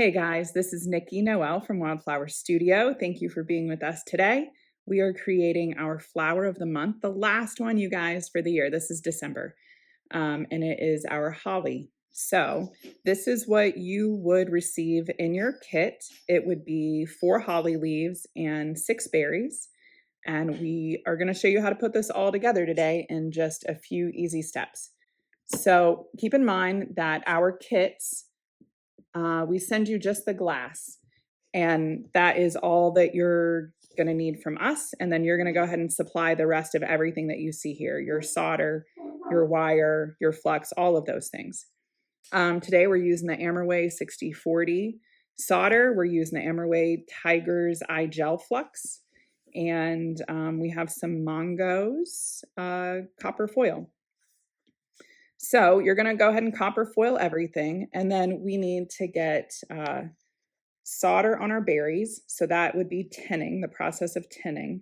Hey guys, this is Nikki Noel from Wildflower Studio. Thank you for being with us today. We are creating our flower of the month, the last one, you guys, for the year. This is December, and it is our holly. So this is what you would receive in your kit. It would be 4 holly leaves and 6 berries. And we are going to show you how to put this all together today in just a few easy steps. So keep in mind that our kits, we send you just the glass, and that is all that you're going to need from us. And then you're going to go ahead and supply the rest of everything that you see here, your solder, your wire, your flux, all of those things. Today we're using the Amerway 6040 solder. We're using the Amerway Tiger's Eye Gel Flux. And we have some Mongo's copper foil. So you're going to go ahead and copper foil everything, and then we need to get solder on our berries. So that would be tinning, the process of tinning.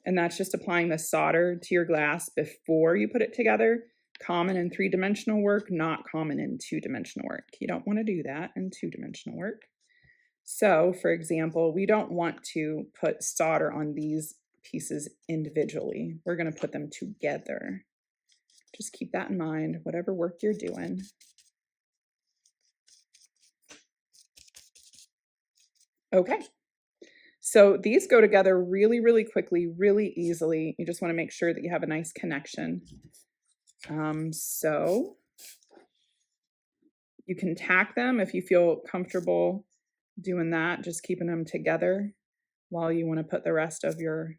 And that's just applying the solder to your glass before you put it together. Common in 3-dimensional work, not common in 2-dimensional work. You don't want to do that in 2-dimensional work. So, for example, we don't want to put solder on these pieces individually. We're going to put them together. Just keep that in mind, whatever work you're doing. Okay, so these go together really, really quickly, really easily. You just want to make sure that you have a nice connection. So you can tack them if you feel comfortable doing that, just keeping them together while you want to put the rest of your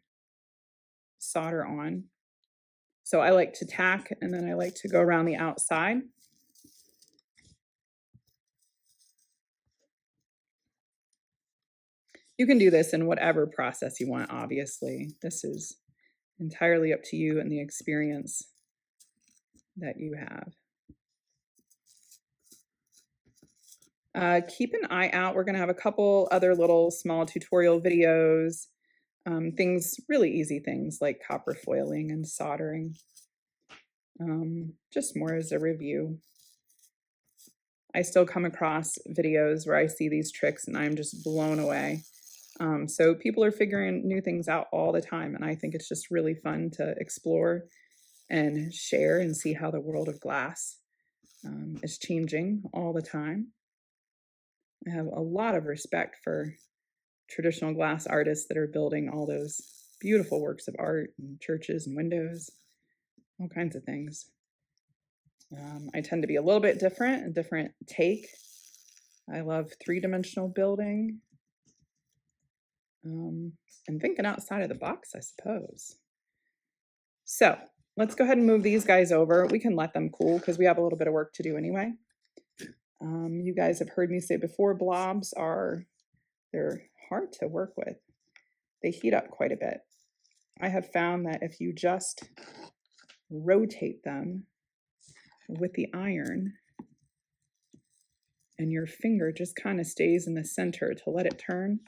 solder on. So I like to tack, and then I like to go around the outside. You can do this in whatever process you want, obviously. This is entirely up to you and the experience that you have. Keep an eye out. We're going to have a couple other little small tutorial videos. Things, really easy things like copper foiling and soldering. Just more as a review. I still come across videos where I see these tricks and I'm just blown away. So people are figuring new things out all the time, and I think it's just really fun to explore and share and see how the world of glass is changing all the time. I have a lot of respect for traditional glass artists that are building all those beautiful works of art and churches and windows, all kinds of things. I tend to be a little bit different, a different take. I love 3-dimensional building and thinking outside of the box, I suppose. So let's go ahead and move these guys over. We can let them cool because we have a little bit of work to do anyway. You guys have heard me say before, blobs they're hard to work with. They heat up quite a bit. I have found that if you just rotate them with the iron and your finger just kind of stays in the center to let it turn,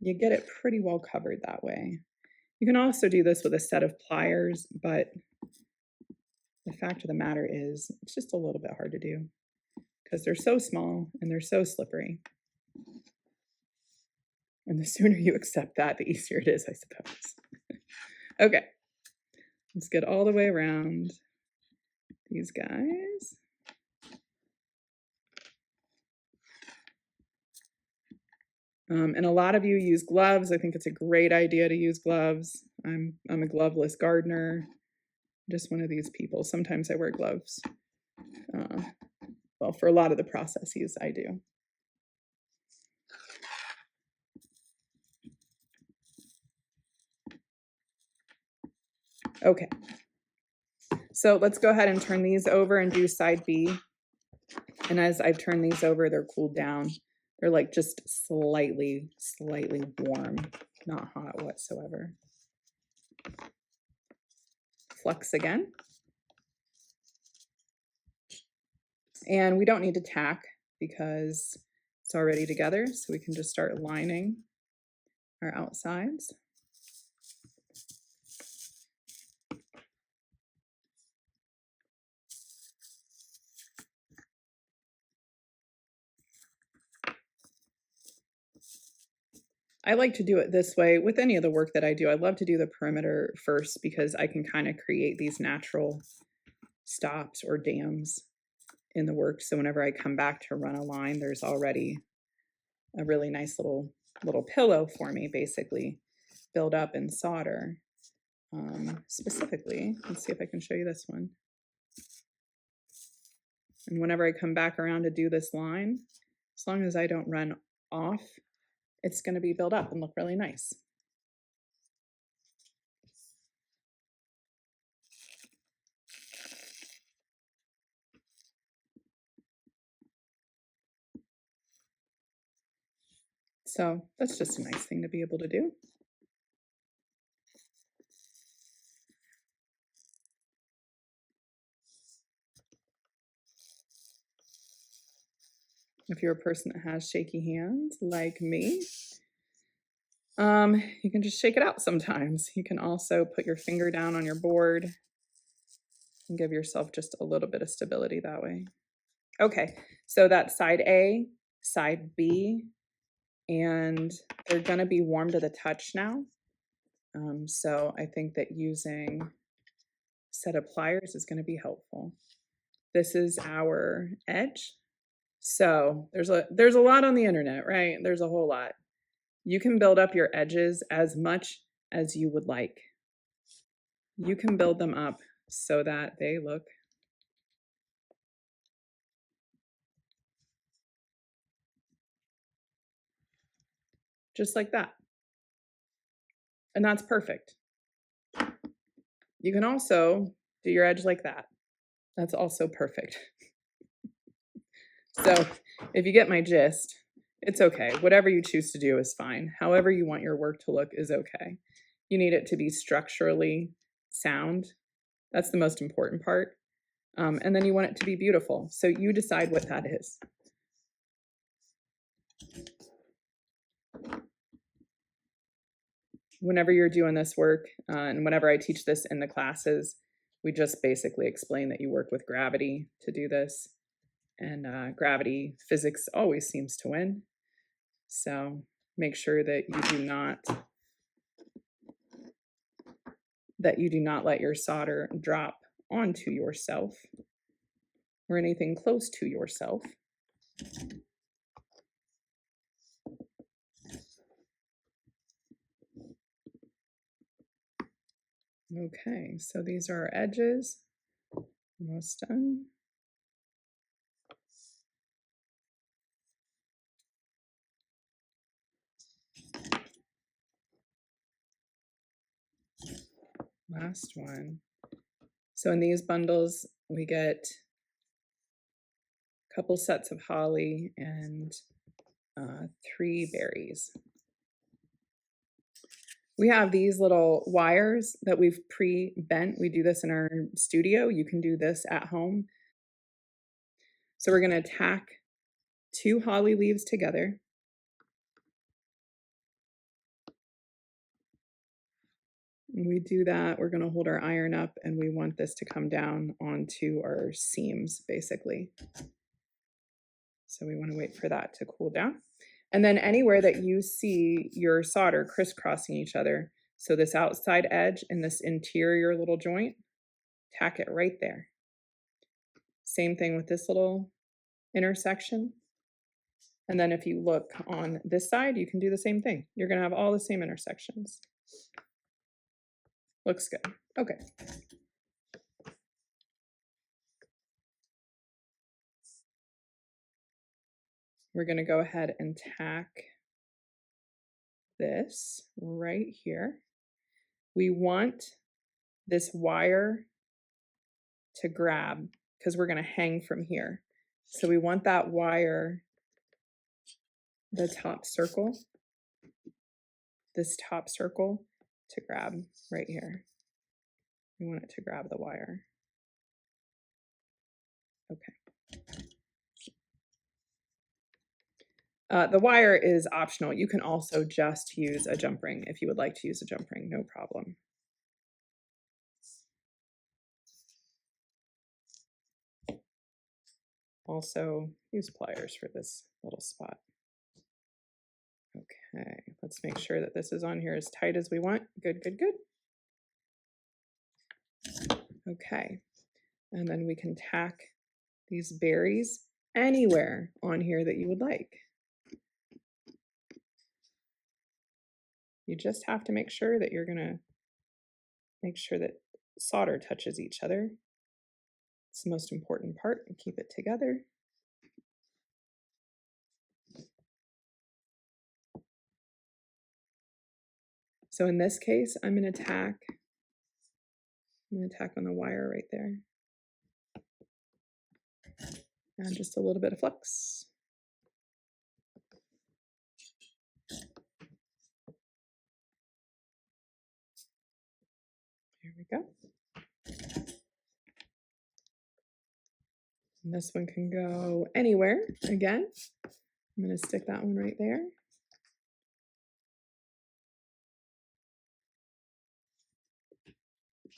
you get it pretty well covered that way. You can also do this with a set of pliers, but the fact of the matter is it's just a little bit hard to do because they're so small and they're so slippery. And the sooner you accept that, the easier it is, I suppose. Okay, let's get all the way around these guys. And a lot of you use gloves. I think it's a great idea to use gloves. I'm a gloveless gardener. I'm just one of these people. Sometimes I wear gloves. Well, for a lot of the processes, I do. Okay, so let's go ahead and turn these over and do side B. And as I've turned these over, they're cooled down. They're like just slightly warm, not hot whatsoever. Flux again. And we don't need to tack because it's already together, so we can just start lining our outsides. I like to do it this way with any of the work that I do. I love to do the perimeter first because I can kind of create these natural stops or dams in the work. So whenever I come back to run a line, there's already a really nice little pillow for me, basically, build up in solder. Specifically, let's see if I can show you this one. And whenever I come back around to do this line, as long as I don't run off, it's going to be built up and look really nice. So that's just a nice thing to be able to do. If you're a person that has shaky hands like me, you can just shake it out sometimes. You can also put your finger down on your board and give yourself just a little bit of stability that way. Okay, so that's side A, side B, and they're going to be warm to the touch now. So I think that using a set of pliers is going to be helpful. This is our edge. So there's a lot on the internet, right? There's a whole lot. You can build up your edges as much as you would like. You can build them up so that they look just like that. And that's perfect. You can also do your edge like that. That's also perfect. So if you get my gist, it's okay. Whatever you choose to do is fine. However you want your work to look is okay. You need it to be structurally sound. That's the most important part. And then you want it to be beautiful. So you decide what that is. Whenever you're doing this work, and whenever I teach this in the classes, we just basically explain that you work with gravity to do this. And gravity, physics always seems to win. So make sure that you do not let your solder drop onto yourself or anything close to yourself. Okay, so these are our edges. Almost done. Last one. So in these bundles, we get a couple sets of holly and 3 berries. We have these little wires that we've pre-bent. We do this in our studio. You can do this at home. So we're going to tack 2 holly leaves together. When we do that, we're going to hold our iron up and we want this to come down onto our seams, basically. So we want to wait for that to cool down. And then anywhere that you see your solder crisscrossing each other, so this outside edge and this interior little joint, tack it right there. Same thing with this little intersection. And then if you look on this side, you can do the same thing. You're going to have all the same intersections. Looks good. Okay. We're going to go ahead and tack this right here. We want this wire to grab because we're going to hang from here. So we want that wire, the top circle, this top circle to grab right here. We want it to grab the wire. Okay. The wire is optional. You can also just use a jump ring if you would like to use a jump ring, no problem. Also use pliers for this little spot. Okay, let's make sure that this is on here as tight as we want. Good, good, good. Okay, and then we can tack these berries anywhere on here that you would like. You just have to make sure that you're gonna make sure that solder touches each other. It's the most important part, and keep it together. So in this case, I'm gonna tack on the wire right there. And just a little bit of flux. There we go. And this one can go anywhere. Again, I'm going to stick that one right there.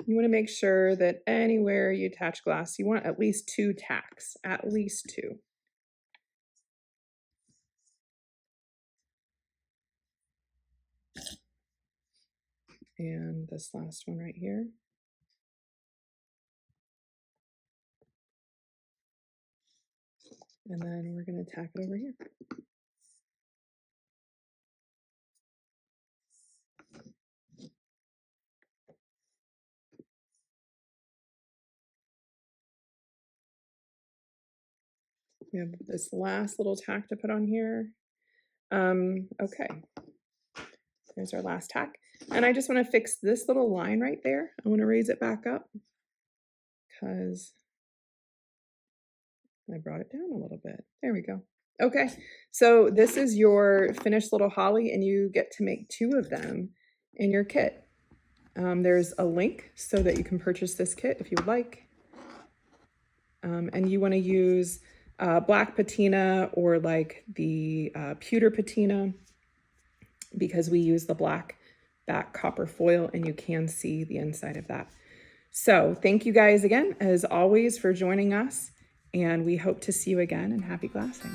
You want to make sure that anywhere you attach glass, you want at least 2 tacks, at least 2. And this last one right here. And then we're going to tack it over here. We have this last little tack to put on here. Okay, there's our last tack. And I just want to fix this little line right there. I want to raise it back up because I brought it down a little bit. There we go. Okay, so this is your finished little holly, and you get to make 2 of them in your kit. There's a link so that you can purchase this kit if you would like. And you want to use black patina or like the pewter patina, because we use the black back copper foil and you can see the inside of that. So thank you guys again, as always, for joining us, and we hope to see you again, and happy glassing.